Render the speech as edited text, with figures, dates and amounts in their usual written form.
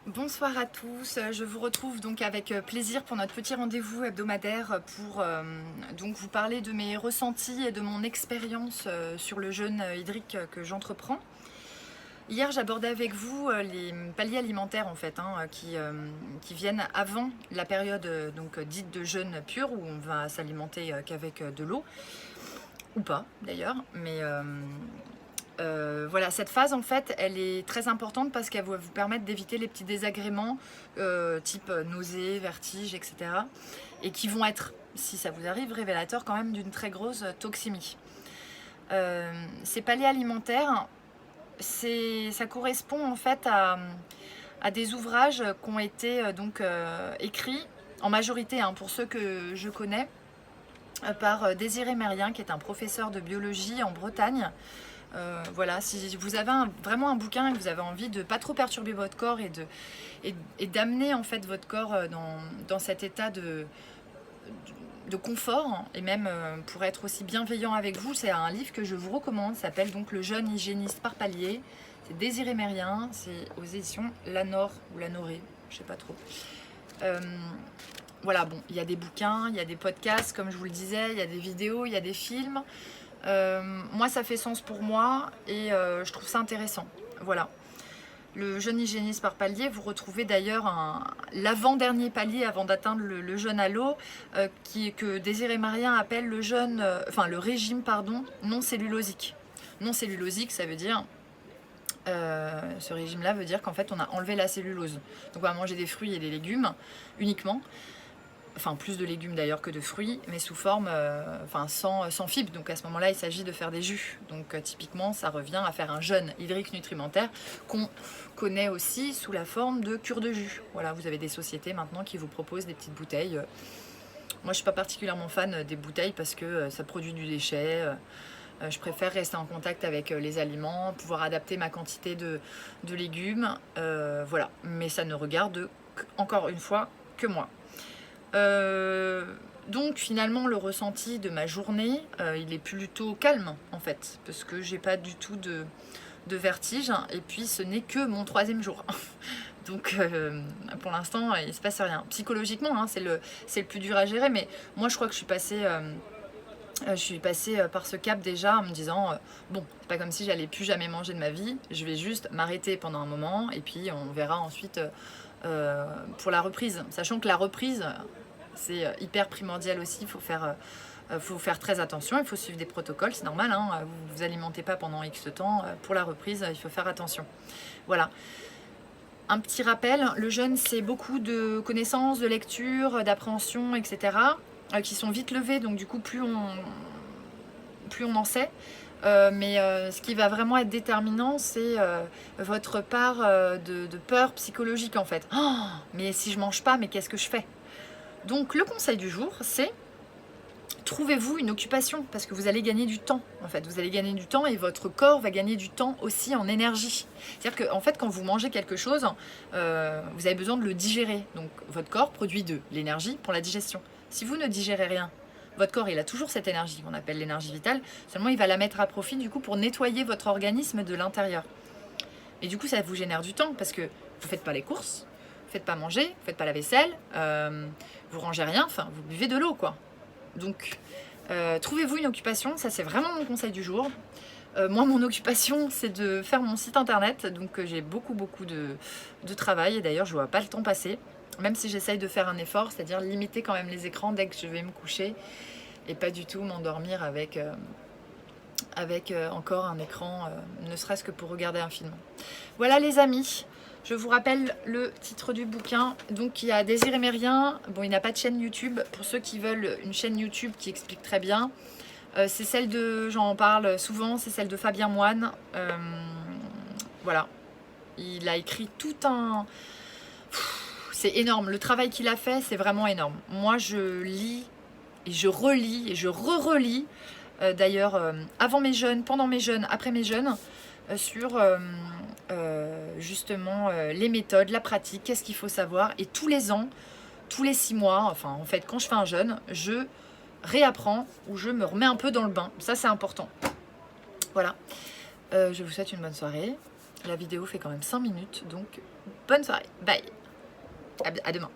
Bonsoir à tous, je vous retrouve donc avec plaisir pour notre petit rendez-vous hebdomadaire pour donc vous parler de mes ressentis et de mon expérience sur le jeûne hydrique que j'entreprends. Hier j'abordais avec vous les paliers alimentaires en fait, qui viennent avant la période donc dite de jeûne pur où on va s'alimenter qu'avec de l'eau, ou pas d'ailleurs, mais voilà, cette phase en fait, elle est très importante parce qu'elle va vous permettre d'éviter les petits désagréments type nausées, vertiges, etc. Et qui vont être, si ça vous arrive, révélateurs quand même d'une très grosse toxémie. Ces paliers alimentaires, ça correspond en fait à des ouvrages qui ont été écrits, en majorité pour ceux que je connais, par Désiré Mérien, qui est un professeur de biologie en Bretagne. Voilà, si vous avez vraiment un bouquin et que vous avez envie de pas trop perturber votre corps et d'amener en fait votre corps dans cet état de confort et même pour être aussi bienveillant avec vous, c'est un livre que je vous recommande, ça s'appelle donc Le jeune hygiéniste par palier. C'est Désiré Mérien, c'est aux éditions Lanor ou Lanoré, je sais pas trop. Voilà, bon, il y a des bouquins, il y a des podcasts, comme je vous le disais, il y a des vidéos, il y a des films. Moi, ça fait sens pour moi et je trouve ça intéressant. Voilà. Le jeûne hygiéniste par palier, vous retrouvez d'ailleurs l'avant-dernier palier avant d'atteindre le jeûne à l'eau, que Désiré Mérien appelle le régime non cellulosique. Non cellulosique, ça veut dire ce régime-là veut dire qu'en fait on a enlevé la cellulose. Donc on va manger des fruits et des légumes uniquement. Enfin plus de légumes d'ailleurs que de fruits, mais sous forme, sans fibres. Donc à ce moment-là, il s'agit de faire des jus. Donc typiquement, ça revient à faire un jeûne hydrique nutrimentaire qu'on connaît aussi sous la forme de cure de jus. Voilà, vous avez des sociétés maintenant qui vous proposent des petites bouteilles. Moi, je ne suis pas particulièrement fan des bouteilles parce que ça produit du déchet. Je préfère rester en contact avec les aliments, pouvoir adapter ma quantité de légumes. Voilà, mais ça ne regarde encore une fois que moi. Donc finalement le ressenti de ma journée il est plutôt calme en fait parce que j'ai pas du tout de vertige et puis ce n'est que mon 3e jour donc pour l'instant il se passe rien psychologiquement, c'est le plus dur à gérer, mais moi je crois que je suis passée par ce cap déjà en me disant bon, c'est pas comme si j'allais plus jamais manger de ma vie, je vais juste m'arrêter pendant un moment et puis on verra ensuite pour la reprise, sachant que la reprise c'est hyper primordial aussi, il faut faire très attention, il faut suivre des protocoles, c'est normal, vous vous alimentez pas pendant X temps, pour la reprise il faut faire attention. Voilà. Un petit rappel, le jeûne c'est beaucoup de connaissances, de lecture, d'appréhension, etc. Qui sont vite levées, donc du coup plus on en sait. Mais ce qui va vraiment être déterminant, c'est votre part de peur psychologique en fait. Oh, mais si je mange pas, mais qu'est-ce que je fais? Donc le conseil du jour, c'est trouvez-vous une occupation parce que vous allez gagner du temps en fait. Vous allez gagner du temps et votre corps va gagner du temps aussi en énergie. C'est-à-dire qu'en fait quand vous mangez quelque chose, vous avez besoin de le digérer. Donc votre corps produit de l'énergie pour la digestion. Si vous ne digérez rien, votre corps il a toujours cette énergie qu'on appelle l'énergie vitale, seulement il va la mettre à profit du coup pour nettoyer votre organisme de l'intérieur. Et du coup ça vous génère du temps parce que vous ne faites pas les courses, vous faites pas manger, vous faites pas la vaisselle, vous rangez rien, enfin vous buvez de l'eau quoi. Donc trouvez-vous une occupation, ça c'est vraiment mon conseil du jour. Moi mon occupation c'est de faire mon site internet, donc j'ai beaucoup de travail et d'ailleurs je vois pas le temps passer, même si j'essaye de faire un effort, c'est-à-dire limiter quand même les écrans dès que je vais me coucher et pas du tout m'endormir avec encore un écran, ne serait-ce que pour regarder un film. Voilà les amis, je vous rappelle le titre du bouquin. Donc il y a Désiré Mérien, bon il n'a pas de chaîne YouTube, pour ceux qui veulent une chaîne YouTube qui explique très bien, c'est celle j'en parle souvent, c'est celle de Fabien Moine. Voilà, il a écrit c'est énorme, le travail qu'il a fait c'est vraiment énorme. Moi je lis et je relis et je re-relis d'ailleurs avant mes jeûnes, pendant mes jeûnes, après mes jeûnes, sur justement les méthodes, la pratique, qu'est-ce qu'il faut savoir. Et tous les ans, tous les 6 mois, enfin en fait quand je fais un jeûne, je réapprends ou je me remets un peu dans le bain. Ça c'est important. Voilà, je vous souhaite une bonne soirée La vidéo fait quand même 5 minutes, donc bonne soirée. Bye. À demain.